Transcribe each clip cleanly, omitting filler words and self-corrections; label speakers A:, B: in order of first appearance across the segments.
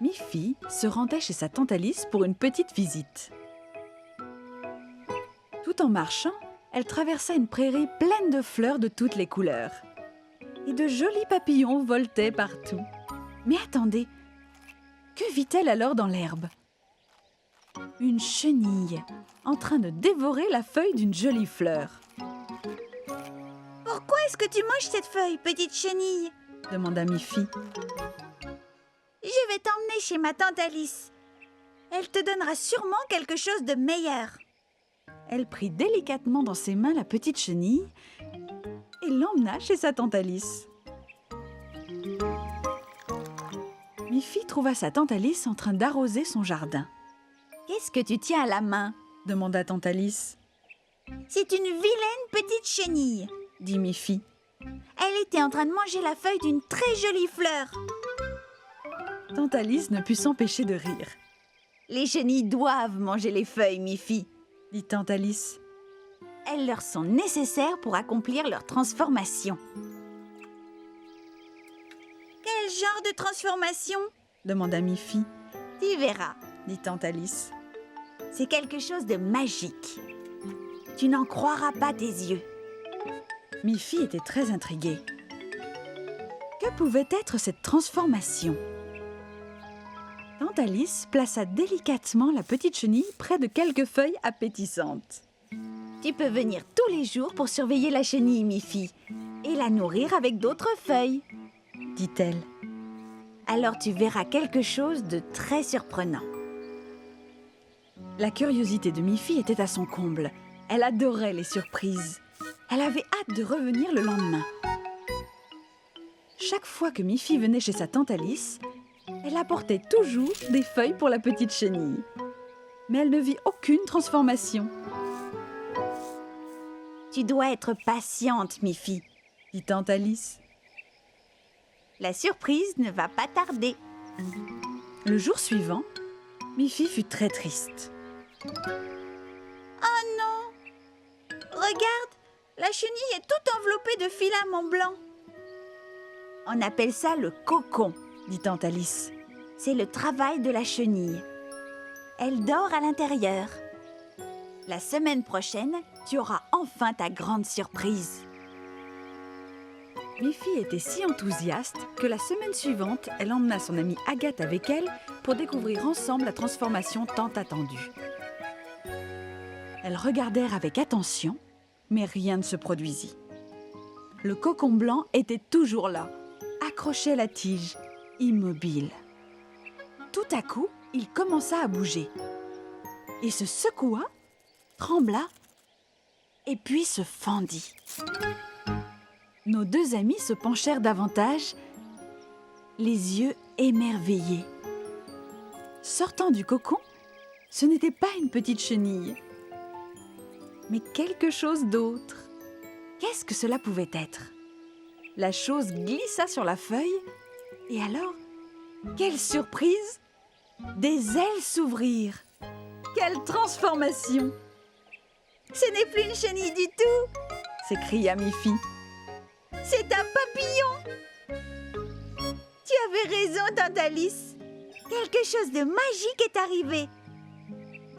A: Miffy se rendait chez sa tante Alice pour une petite visite. Tout en marchant, elle traversa une prairie pleine de fleurs de toutes les couleurs. Et de jolis papillons voletaient partout. Mais attendez, que vit-elle alors dans l'herbe? Une chenille, en train de dévorer la feuille d'une jolie fleur.
B: « Pourquoi est-ce que tu manges cette feuille, petite chenille ?»
A: demanda Miffy.
B: « Je vais t'emmener chez ma tante Alice. Elle te donnera sûrement quelque chose de meilleur. »
A: Elle prit délicatement dans ses mains la petite chenille et l'emmena chez sa tante Alice. Miffy trouva sa tante Alice en train d'arroser son jardin.
B: « Qu'est-ce que tu tiens à la main ?»
A: demanda tante Alice.
B: « C'est une vilaine petite chenille, »
A: dit Miffy.
B: « Elle était en train de manger la feuille d'une très jolie fleur. »
A: Tante Alice ne put s'empêcher de rire.
B: « Les chenilles doivent manger les feuilles, Miffy, »
A: dit tante Alice.
B: « Elles leur sont nécessaires pour accomplir leur transformation. » « Quel genre de transformation ?»
A: demanda Miffy.
B: « Tu verras, »
A: dit tante Alice.
B: « C'est quelque chose de magique. Tu n'en croiras pas tes yeux. »
A: Miffy était très intriguée. Que pouvait être cette transformation? Tante Alice plaça délicatement la petite chenille près de quelques feuilles appétissantes.
B: « Tu peux venir tous les jours pour surveiller la chenille, Miffy, et la nourrir avec d'autres feuilles, »
A: dit-elle.
B: « Alors tu verras quelque chose de très surprenant. »
A: La curiosité de Miffy était à son comble. Elle adorait les surprises. Elle avait hâte de revenir le lendemain. Chaque fois que Miffy venait chez sa tante Alice, elle apportait toujours des feuilles pour la petite chenille. Mais elle ne vit aucune transformation.
B: « Tu dois être patiente, Miffy, »
A: dit tante Alice.
B: « La surprise ne va pas tarder. »
A: Le jour suivant, Miffy fut très triste.
B: « Oh non! Regarde, la chenille est toute enveloppée de filaments blancs. » « On appelle ça le cocon, »
A: dit tante Alice.
B: « C'est le travail de la chenille. Elle dort à l'intérieur. La semaine prochaine, tu auras enfin ta grande surprise. »
A: Miffy était si enthousiaste que la semaine suivante, elle emmena son amie Agathe avec elle pour découvrir ensemble la transformation tant attendue. Elles regardèrent avec attention, mais rien ne se produisit. Le cocon blanc était toujours là, accroché à la tige, immobile. Tout à coup, il commença à bouger. Il se secoua, trembla, et puis se fendit. Nos deux amis se penchèrent davantage, les yeux émerveillés. Sortant du cocon, ce n'était pas une petite chenille, mais quelque chose d'autre. Qu'est-ce que cela pouvait être? La chose glissa sur la feuille, et alors, quelle surprise! Des ailes s'ouvrirent. Quelle transformation!
B: Ce n'est plus une chenille du tout,
A: s'écria Miffy.
B: C'est un papillon. Tu avais raison, tante Alice. Quelque chose de magique est arrivé.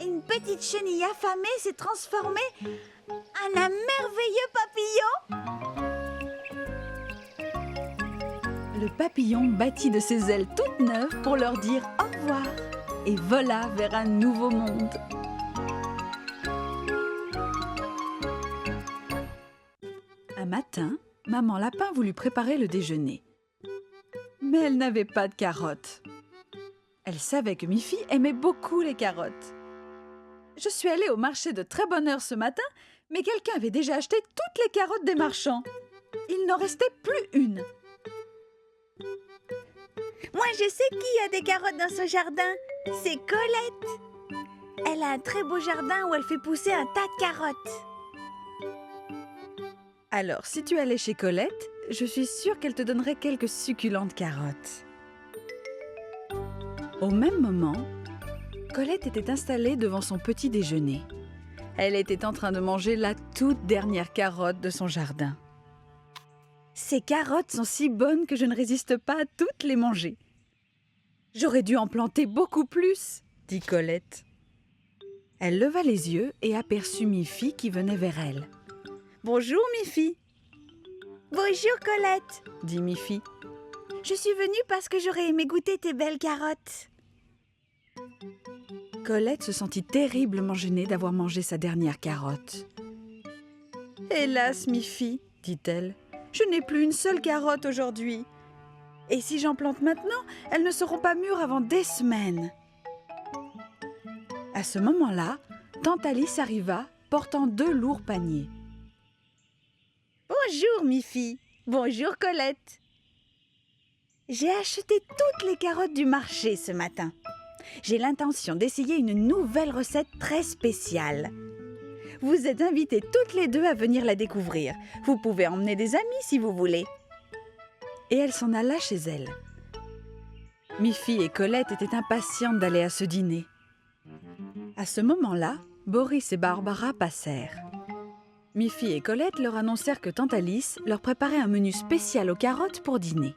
B: Une petite chenille affamée s'est transformée en un merveilleux papillon.
A: Le papillon battit de ses ailes toutes neuves pour leur dire au revoir et vola vers un nouveau monde. Un matin, maman lapin voulut préparer le déjeuner. Mais elle n'avait pas de carottes. Elle savait que Miffy aimait beaucoup les carottes. Je suis allée au marché de très bonne heure ce matin, mais quelqu'un avait déjà acheté toutes les carottes des marchands. Il n'en restait plus une.
B: Moi, je sais qui a des carottes dans son jardin. C'est Colette. Elle a un très beau jardin où elle fait pousser un tas de carottes.
A: Alors, si tu allais chez Colette, je suis sûre qu'elle te donnerait quelques succulentes carottes. Au même moment, Colette était installée devant son petit déjeuner. Elle était en train de manger la toute dernière carotte de son jardin. Ces carottes sont si bonnes que je ne résiste pas à toutes les manger. J'aurais dû en planter beaucoup plus, dit Colette. Elle leva les yeux et aperçut Miffy qui venait vers elle. « Bonjour, Miffy !»«
B: Bonjour, Colette.
A: dit Miffy.
B: Je suis venue parce que j'aurais aimé goûter tes belles carottes. »
A: Colette se sentit terriblement gênée d'avoir mangé sa dernière carotte. « Hélas, Miffy, dit-elle, je n'ai plus une seule carotte aujourd'hui. Et si j'en plante maintenant, elles ne seront pas mûres avant des semaines. » À ce moment-là, Tante Alice arriva, portant 2 lourds paniers. « Bonjour, Miffy. Bonjour, Colette. J'ai acheté toutes les carottes du marché ce matin. J'ai l'intention d'essayer une nouvelle recette très spéciale. Vous êtes invitées toutes les 2 à venir la découvrir. Vous pouvez emmener des amis si vous voulez. » Et elle s'en alla chez elle. Miffy et Colette étaient impatientes d'aller à ce dîner. À ce moment-là, Boris et Barbara passèrent. Miffy et Colette leur annoncèrent que Tante Alice leur préparait un menu spécial aux carottes pour dîner.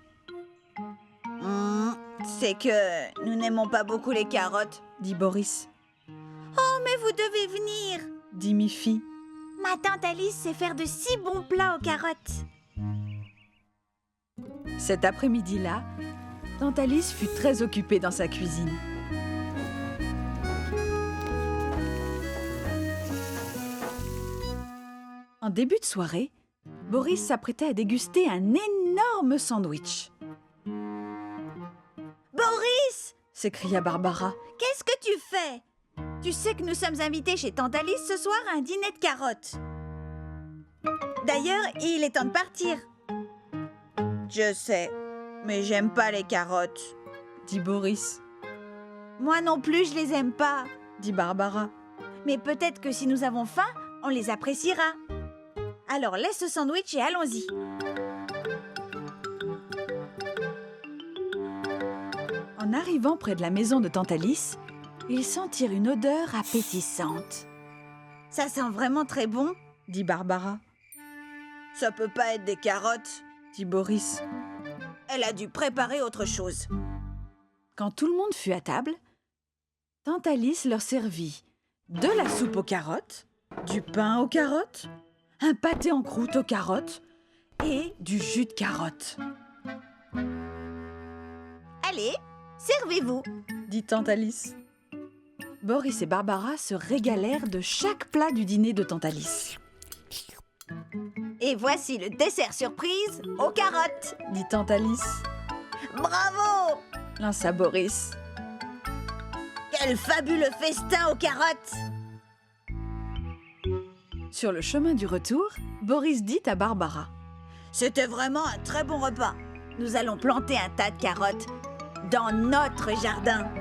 B: C'est que nous n'aimons pas beaucoup les carottes,
A: dit Boris.
B: Oh, mais vous devez venir,
A: dit Miffy.
B: Ma tante Alice sait faire de si bons plats aux carottes.
A: Cet après-midi-là, Tante Alice fut très occupée dans sa cuisine. En début de soirée, Boris s'apprêtait à déguster un énorme sandwich.
B: « Boris !» s'écria Barbara. « Qu'est-ce que tu fais? Tu sais que nous sommes invités chez tante Alice ce soir à un dîner de carottes. D'ailleurs, il est temps de partir. » « Je sais, mais j'aime pas les carottes, » dit Boris. « Moi non plus, je les aime pas, » dit Barbara. « Mais peut-être que si nous avons faim, on les appréciera. Alors laisse ce sandwich et allons-y. »
A: En arrivant près de la maison de tante Alice, ils sentirent une odeur appétissante.
B: « Ça sent vraiment très bon, » dit Barbara. « Ça peut pas être des carottes, » dit Boris. « Elle a dû préparer autre chose. »
A: Quand tout le monde fut à table, tante Alice leur servit de la soupe aux carottes, du pain aux carottes, un pâté en croûte aux carottes et du jus de carotte.
B: « Allez, servez-vous, » dit tante Alice.
A: Boris et Barbara se régalèrent de chaque plat du dîner de tante Alice.
B: « Et voici le dessert surprise aux carottes, » dit tante Alice. « Bravo !» lança Boris. « Quel fabuleux festin aux carottes !»
A: Sur le chemin du retour, Boris dit à Barbara.
B: « C'était vraiment un très bon repas. Nous allons planter un tas de carottes dans notre jardin. »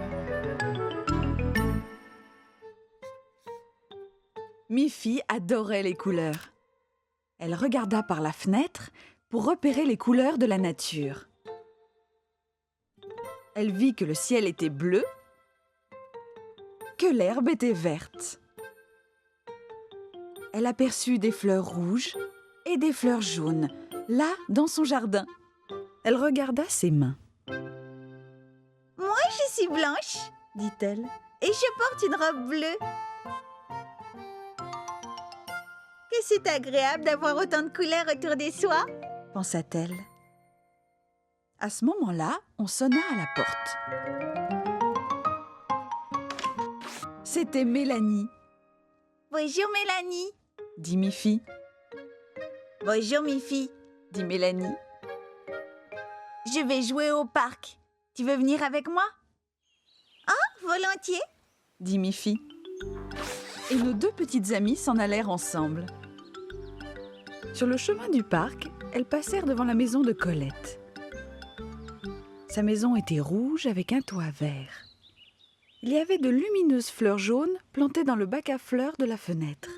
A: Miffy adorait les couleurs. Elle regarda par la fenêtre pour repérer les couleurs de la nature. Elle vit que le ciel était bleu, que l'herbe était verte. Elle aperçut des fleurs rouges et des fleurs jaunes, là, dans son jardin. Elle regarda ses mains.
B: « Moi, je suis blanche, » dit-elle, « et je porte une robe bleue. » Que c'est agréable d'avoir autant de couleurs autour des soies,
A: pensa-t-elle. À ce moment-là, on sonna à la porte. C'était Mélanie.
B: « Bonjour Mélanie, »
A: dit Miffy.
B: « Bonjour Miffy, »
A: dit Mélanie.
B: « Je vais jouer au parc. Tu veux venir avec moi? »« Oh, volontiers, »
A: dit Miffy. Et nos 2 petites amies s'en allèrent ensemble. Sur le chemin du parc, elles passèrent devant la maison de Colette. Sa maison était rouge avec un toit vert. Il y avait de lumineuses fleurs jaunes plantées dans le bac à fleurs de la fenêtre.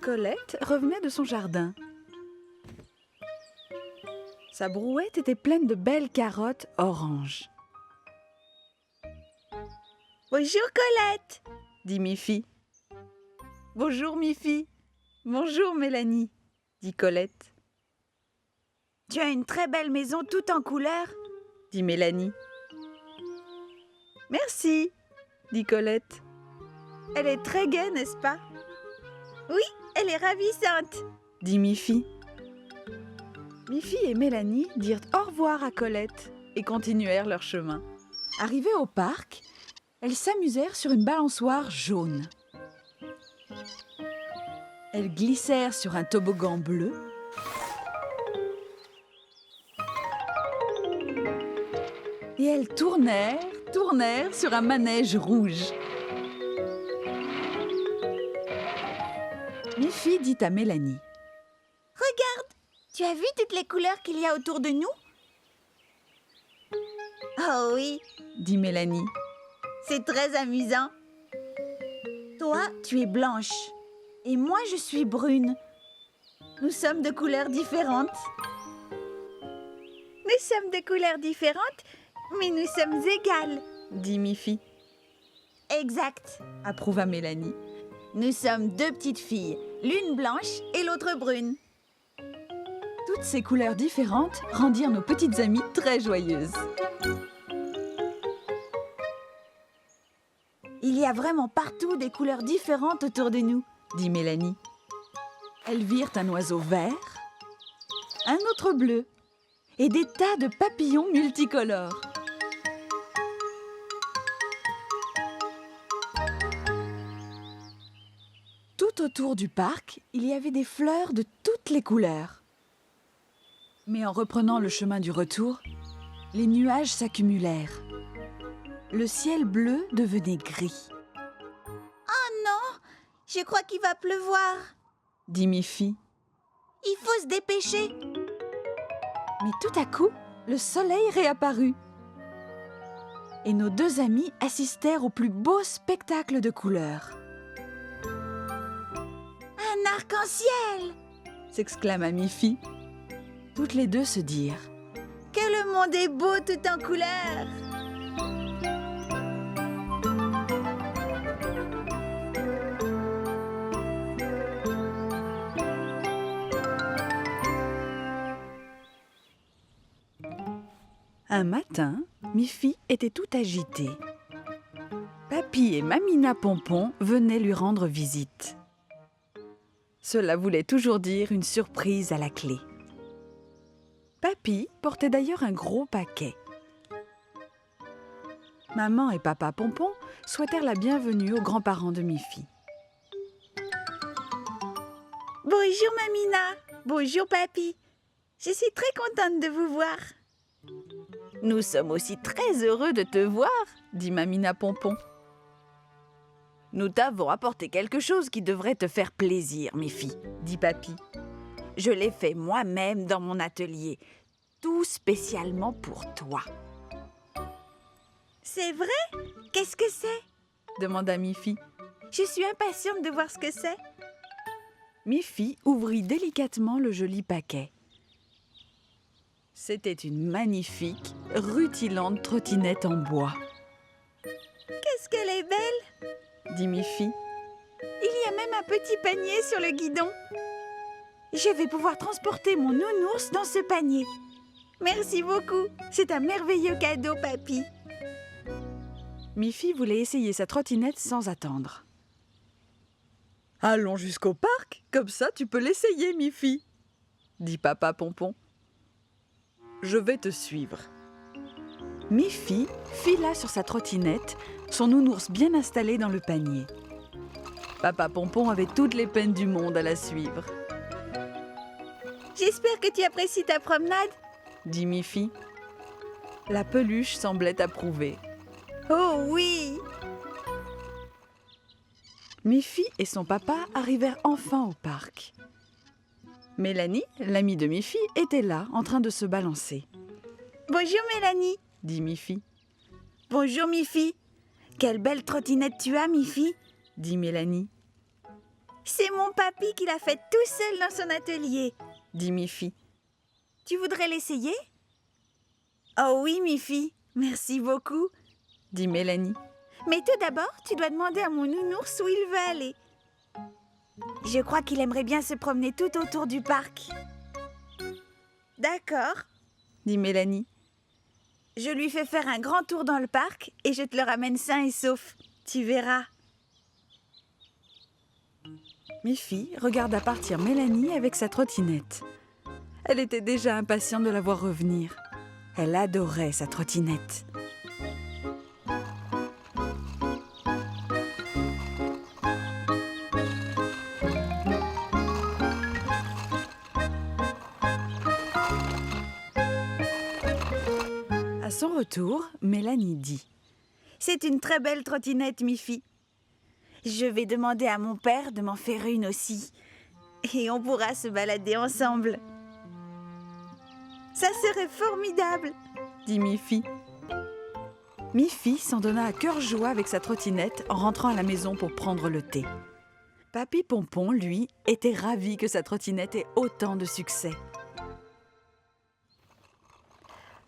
A: Colette revenait de son jardin. Sa brouette était pleine de belles carottes oranges.
B: « Bonjour Colette, »
A: dit Miffy. « Bonjour Miffy. Bonjour Mélanie, » dit Colette.
B: Tu as une très belle maison toute en couleurs,
A: dit Mélanie. Merci, dit Colette. Elle est très gaie, n'est-ce pas?
B: Oui, elle est ravissante,
A: dit Miffy. Miffy et Mélanie dirent au revoir à Colette et continuèrent leur chemin. Arrivées au parc, elles s'amusèrent sur une balançoire jaune. Elles glissèrent sur un toboggan bleu. Et elles tournèrent sur un manège rouge. Miffy dit à Mélanie.
B: Regarde, tu as vu toutes les couleurs qu'il y a autour de nous? Oh oui,
A: Dit Mélanie.
B: c'est très amusant. Toi, tu es blanche et moi, je suis brune. Nous sommes de couleurs différentes. Nous sommes de couleurs différentes, mais nous sommes égales.
A: Dit Miffy.
B: Exact.
A: Approuva Mélanie.
B: Nous sommes deux petites filles, l'une blanche et l'autre brune.
A: Toutes ces couleurs différentes rendirent nos petites amies très joyeuses.
B: Il y a vraiment partout des couleurs différentes autour de nous,
A: dit Mélanie. Elles virent un oiseau vert, un autre bleu et des tas de papillons multicolores. Tout autour du parc, il y avait des fleurs de toutes les couleurs. Mais en reprenant le chemin du retour, les nuages s'accumulèrent. Le ciel bleu devenait gris.
B: Je crois qu'il va pleuvoir.
A: Dit Miffy.
B: Il faut se dépêcher.
A: Mais tout à coup, le soleil réapparut. Et nos deux amis assistèrent au plus beau spectacle de couleurs.
B: Un arc-en-ciel!
A: S'exclama Miffy. Toutes les deux se dirent.
B: Que le monde est beau tout en couleurs!
A: Un matin, Miffy était tout agitée. Papy et Mamina Pompon venaient lui rendre visite. Cela voulait toujours dire une surprise à la clé. Papy portait d'ailleurs un gros paquet. Maman et Papa Pompon souhaitèrent la bienvenue aux grands-parents de Miffy.
B: Bonjour Mamina, bonjour Papy. Je suis très contente de vous voir.
A: Nous sommes aussi très heureux de te voir, dit Mamina Pompon. Nous t'avons apporté quelque chose qui devrait te faire plaisir, Miffy, dit Papy. Je l'ai fait moi-même dans mon atelier, tout spécialement pour toi.
B: C'est vrai? Qu'est-ce que c'est?
A: Demanda Miffy.
B: Je suis impatiente de voir ce que c'est.
A: Miffy ouvrit délicatement le joli paquet. C'était une magnifique, rutilante trottinette en bois.
B: Qu'est-ce qu'elle est belle!
A: Dit Miffy.
B: Il y a même un petit panier sur le guidon. Je vais pouvoir transporter mon nounours dans ce panier. Merci beaucoup. C'est un merveilleux cadeau, Papy.
A: Miffy voulait essayer sa trottinette sans attendre. Allons jusqu'au parc, comme ça tu peux l'essayer, Miffy, dit Papa Pompon. Je vais te suivre. Miffy fila sur sa trottinette, son nounours bien installé dans le panier. Papa Pompon avait toutes les peines du monde à la suivre.
B: J'espère que tu apprécies ta promenade,
A: dit Miffy. La peluche semblait approuver.
B: Oh oui!
A: Miffy et son papa arrivèrent enfin au parc. Mélanie, l'amie de Miffy, était là, en train de se balancer.
B: Bonjour Mélanie,
A: dit Miffy.
B: Bonjour Miffy. Quelle belle trottinette tu as, Miffy,
A: dit Mélanie.
B: C'est mon papy qui l'a faite tout seul dans son atelier,
A: dit Miffy.
B: Tu voudrais l'essayer? Oh oui, Miffy, merci beaucoup,
A: dit Mélanie.
B: Mais tout d'abord, tu dois demander à mon nounours où il veut aller. Je crois qu'il aimerait bien se promener tout autour du parc. D'accord,
A: dit Mélanie.
B: je lui fais faire un grand tour dans le parc et je te le ramène sain et sauf. Tu verras.
A: Miffy regarda partir Mélanie avec sa trottinette. Elle était déjà impatiente de la voir revenir. Elle adorait sa trottinette. À son retour, Mélanie dit:
B: C'est une très belle trottinette, Miffy. Je vais demander à mon père de m'en faire une aussi. Et on pourra se balader ensemble. Ça serait formidable,
A: dit Miffy. Miffy s'en donna à cœur joie avec sa trottinette en rentrant à la maison pour prendre le thé. Papy Pompon, lui, était ravi que sa trottinette ait autant de succès.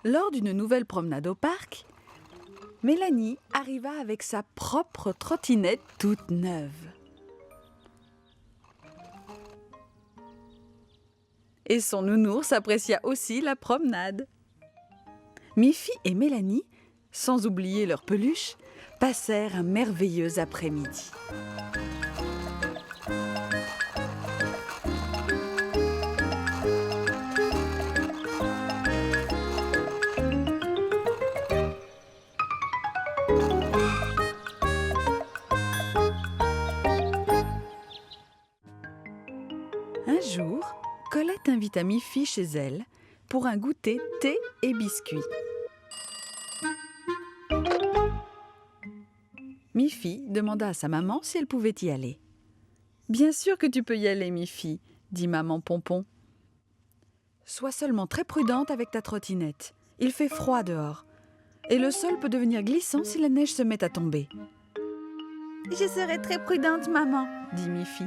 A: Lors d'une nouvelle promenade au parc, Mélanie arriva avec sa propre trottinette toute neuve. Et son nounours apprécia aussi la promenade. Miffy et Mélanie, sans oublier leur peluche, passèrent un merveilleux après-midi. Un jour, Colette invita Miffy chez elle pour un goûter thé et biscuits. Miffy demanda à sa maman si elle pouvait y aller. « Bien sûr que tu peux y aller, Miffy, » dit maman Pompon. « Sois seulement très prudente avec ta trottinette. Il fait froid dehors. Et le sol peut devenir glissant si la neige se met à tomber. »
B: Je serai très prudente, maman,
A: dit Miffy.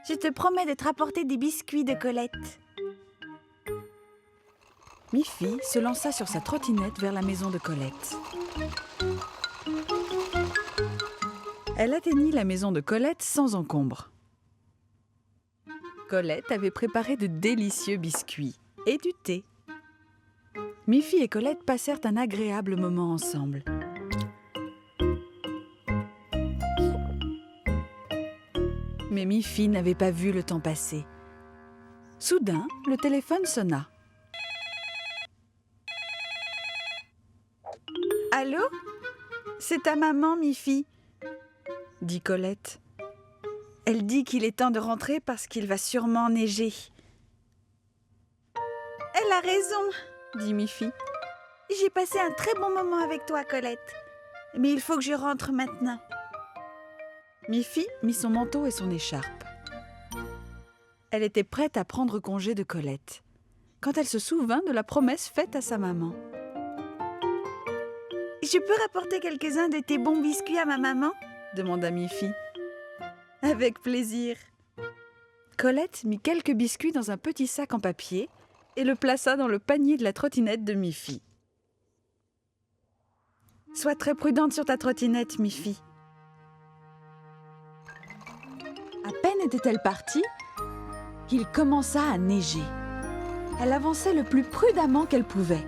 B: Je te promets de te rapporter des biscuits de Colette.
A: Miffy se lança sur sa trottinette vers la maison de Colette. Elle atteignit la maison de Colette sans encombre. Colette avait préparé de délicieux biscuits et du thé. Miffy et Colette passèrent un agréable moment ensemble. Mais Miffy n'avait pas vu le temps passer. Soudain, le téléphone sonna.
B: « Allô ? C'est ta maman, Miffy ?»
A: dit Colette.
B: « Elle dit qu'il est temps de rentrer parce qu'il va sûrement neiger. »« Elle a raison, » dit Miffy. « J'ai passé un très bon moment avec toi, Colette. Mais il faut que je rentre maintenant. »
A: Miffy mit son manteau et son écharpe. Elle était prête à prendre congé de Colette, quand elle se souvint de la promesse faite à sa maman.
B: « Je peux rapporter quelques-uns de tes bons biscuits à ma maman ?» demanda Miffy.
A: « Avec plaisir. » Colette mit quelques biscuits dans un petit sac en papier et le plaça dans le panier de la trottinette de Miffy. « Sois très prudente sur ta trottinette, Miffy. » À peine était-elle partie qu'il commença à neiger. Elle avançait le plus prudemment qu'elle pouvait.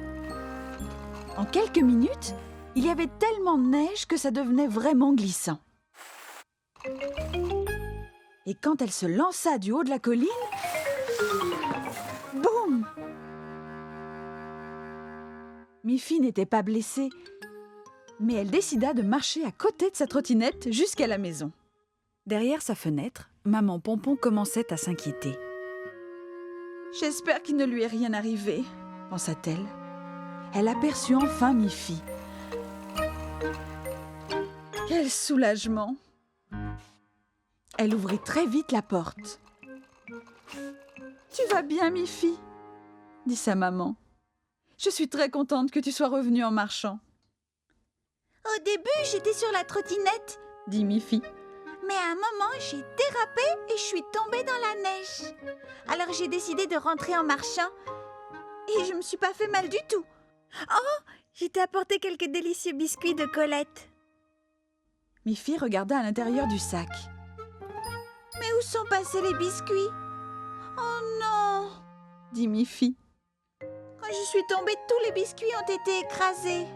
A: En quelques minutes, il y avait tellement de neige que ça devenait vraiment glissant. Et quand elle se lança du haut de la colline, boum! Miffy n'était pas blessée, mais elle décida de marcher à côté de sa trottinette jusqu'à la maison. Derrière sa fenêtre, maman Pompon commençait à s'inquiéter. « J'espère qu'il ne lui est rien arrivé, » pensa-t-elle. Elle aperçut enfin Miffy. Quel soulagement! Elle ouvrit très vite la porte. « Tu vas bien, Miffy ?» dit sa maman. « Je suis très contente que tu sois revenue en marchant. »«
B: Au début, j'étais sur la trottinette, »
A: dit Miffy.
B: Mais à un moment, j'ai dérapé et je suis tombée dans la neige. Alors j'ai décidé de rentrer en marchant et je me suis pas fait mal du tout. Oh, j'ai t'ai apporté quelques délicieux biscuits de Colette.
A: Miffy regarda à l'intérieur du sac.
B: Mais où sont passés les biscuits? Oh non,
A: dit Miffy.
B: j'y suis tombée, tous les biscuits ont été écrasés.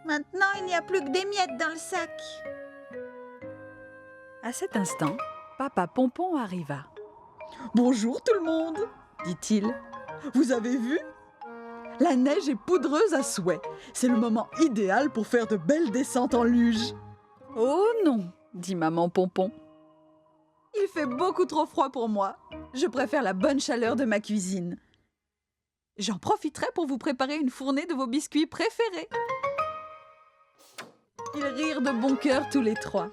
B: Maintenant, il n'y a plus que des miettes dans le sac.
A: À cet instant, Papa Pompon arriva.
C: Bonjour tout le monde, dit-il. Vous avez vu? La neige est poudreuse à souhait. C'est le moment idéal pour faire de belles descentes en luge.
A: Oh non, dit Maman Pompon.
C: Il fait beaucoup trop froid pour moi. Je préfère la bonne chaleur de ma cuisine. J'en profiterai pour vous préparer une fournée de vos biscuits préférés. Ils rirent de bon cœur tous les trois.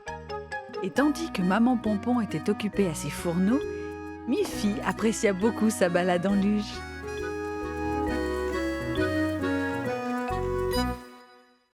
A: Et tandis que Maman Pompon était occupée à ses fourneaux, Miffy apprécia beaucoup sa balade en luge.